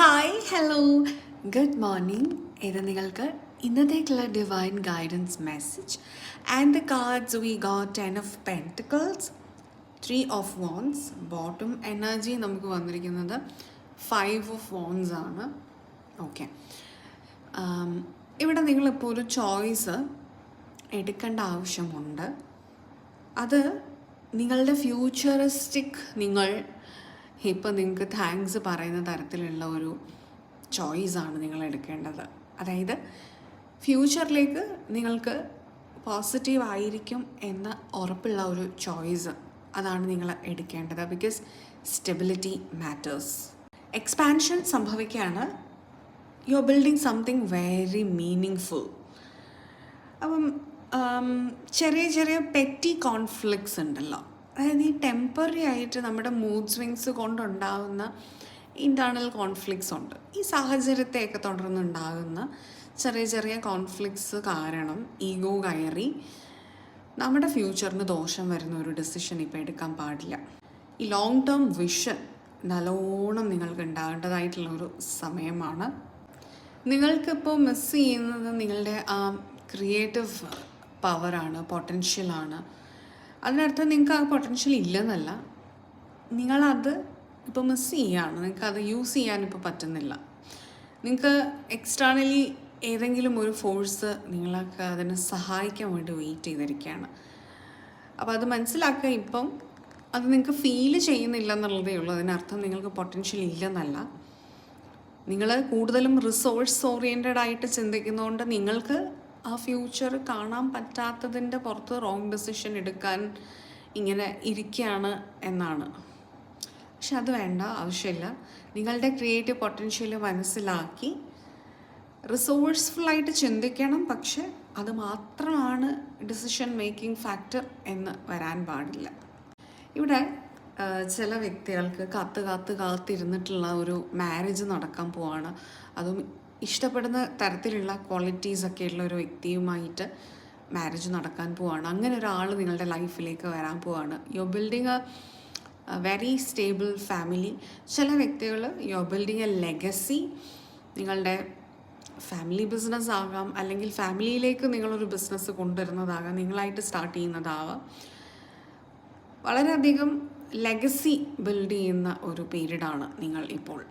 Hi hello good morning. ഇത് നിങ്ങൾക്ക് ഇന്നത്തേക്കുള്ള divine guidance message. And the cards we got 10 of pentacles, 3 of wands. Bottom energy നമുക്ക് വന്നിരിക്കുന്നത് 5 of wands ആണ്. Okay, ഇവിടെ നിങ്ങളിപ്പോൾ ഒരു ചോയ്സ് എടുക്കേണ്ട ആവശ്യമുണ്ട്. അത് നിങ്ങളുടെ ഫ്യൂച്ചറിസ്റ്റിക് ഇപ്പം നിങ്ങൾക്ക് താങ്ക്സ് പറയുന്ന തരത്തിലുള്ള ഒരു ചോയ്സാണ് നിങ്ങൾ എടുക്കേണ്ടത്. അതായത് ഫ്യൂച്ചറിലേക്ക് നിങ്ങൾക്ക് പോസിറ്റീവ് ആയിരിക്കും എന്ന ഉറപ്പുള്ള ഒരു ചോയ്സ്, അതാണ് നിങ്ങൾ എടുക്കേണ്ടത്. Because stability matters. എക്സ്പാൻഷൻ സംഭവിക്കുകയാണ്. You are building something very meaningful. അപ്പം ചെറിയ ചെറിയ പെറ്റി കോൺഫ്ലിക്ട്സ് ഉണ്ടല്ലോ, അതായത് ഈ ടെമ്പററി ആയിട്ട് നമ്മുടെ മൂഡ് സ്വിങ്സ് കൊണ്ടുണ്ടാകുന്ന ഇൻറ്റേർണൽ കോൺഫ്ലിക്ട്സ് ഉണ്ട്. ഈ സാഹചര്യത്തെയൊക്കെ തുടർന്നുണ്ടാകുന്ന ചെറിയ ചെറിയ കോൺഫ്ലിക്ട്സ് കാരണം ഈഗോ കയറി നമ്മുടെ ഫ്യൂച്ചറിന് ദോഷം വരുന്ന ഒരു ഡിസിഷൻ ഇപ്പോൾ എടുക്കാൻ പാടില്ല. ഈ ലോങ് ടേം വിഷൻ നല്ലോണം നിങ്ങൾക്ക് ഉണ്ടാകേണ്ടതായിട്ടുള്ള ഒരു സമയമാണ്. നിങ്ങൾക്കിപ്പോൾ മിസ് ചെയ്യുന്നത് നിങ്ങളുടെ ആ ക്രിയേറ്റീവ് പവറാണ്, പൊട്ടൻഷ്യലാണ്. അതിനർത്ഥം നിങ്ങൾക്ക് ആ പൊട്ടൻഷ്യൽ ഇല്ലെന്നല്ല, നിങ്ങളത് ഇപ്പോൾ മിസ് ചെയ്യുകയാണ്. നിങ്ങൾക്കത് യൂസ് ചെയ്യാനിപ്പോൾ പറ്റുന്നില്ല. നിങ്ങൾക്ക് എക്സ്റ്റേണലി ഏതെങ്കിലും ഒരു ഫോഴ്സ് നിങ്ങൾക്ക് അതിനെ സഹായിക്കാൻ വേണ്ടി വെയിറ്റ് ചെയ്തിരിക്കുകയാണ്. അപ്പോൾ അത് മനസ്സിലാക്കുക. ഇപ്പം അത് നിങ്ങൾക്ക് ഫീൽ ചെയ്യുന്നില്ല എന്നുള്ളതേ ഉള്ളൂ. അതിനർത്ഥം നിങ്ങൾക്ക് പൊട്ടൻഷ്യൽ ഇല്ലെന്നല്ല. നിങ്ങൾ കൂടുതലും റിസോഴ്സ് ഓറിയൻറ്റഡ് ആയിട്ട് ചിന്തിക്കുന്നതുകൊണ്ട് നിങ്ങൾക്ക് ആ ഫ്യൂച്ചർ കാണാൻ പറ്റാത്തതിൻ്റെ പുറത്ത് റോങ് ഡെസിഷൻ എടുക്കാൻ ഇങ്ങനെ ഇരിക്കുകയാണ് എന്നാണ്. പക്ഷെ അത് വേണ്ട, ആവശ്യമില്ല. നിങ്ങളുടെ ക്രിയേറ്റീവ് പൊട്ടൻഷ്യൽ മനസ്സിലാക്കി റിസോഴ്സ്ഫുള്ളായിട്ട് ചിന്തിക്കണം. പക്ഷെ അത് മാത്രമാണ് ഡിസിഷൻ മേക്കിംഗ് ഫാക്ടർ എന്ന് വരാൻ പാടില്ല. ഇവിടെ ചില വ്യക്തികൾക്ക് കാത്തിരുന്നിട്ടുള്ള ഒരു മാരേജ് നടക്കാൻ പോവാണ്. അതും ഇഷ്ടപ്പെടുന്ന തരത്തിലുള്ള ക്വാളിറ്റീസൊക്കെ ഉള്ള ഒരു വ്യക്തിയുമായിട്ട് മാരേജ് നടക്കാൻ പോവാണ്. അങ്ങനെ ഒരാൾ നിങ്ങളുടെ ലൈഫിലേക്ക് വരാൻ പോവാണ്. You building a very stable family. ചില വ്യക്തികൾ യു ബിൽഡിങ് എ ലെഗസി. നിങ്ങളുടെ ഫാമിലി ബിസിനസ് ആകാം, അല്ലെങ്കിൽ ഫാമിലിയിലേക്ക് നിങ്ങളൊരു ബിസിനസ് കൊണ്ടുവരുന്നതാകാം, നിങ്ങളായിട്ട് സ്റ്റാർട്ട് ചെയ്യുന്നതാവാം. വളരെയധികം ലെഗസി ബിൽഡ് ചെയ്യുന്ന ഒരു പീരീഡാണ് നിങ്ങൾ ഇപ്പോൾ.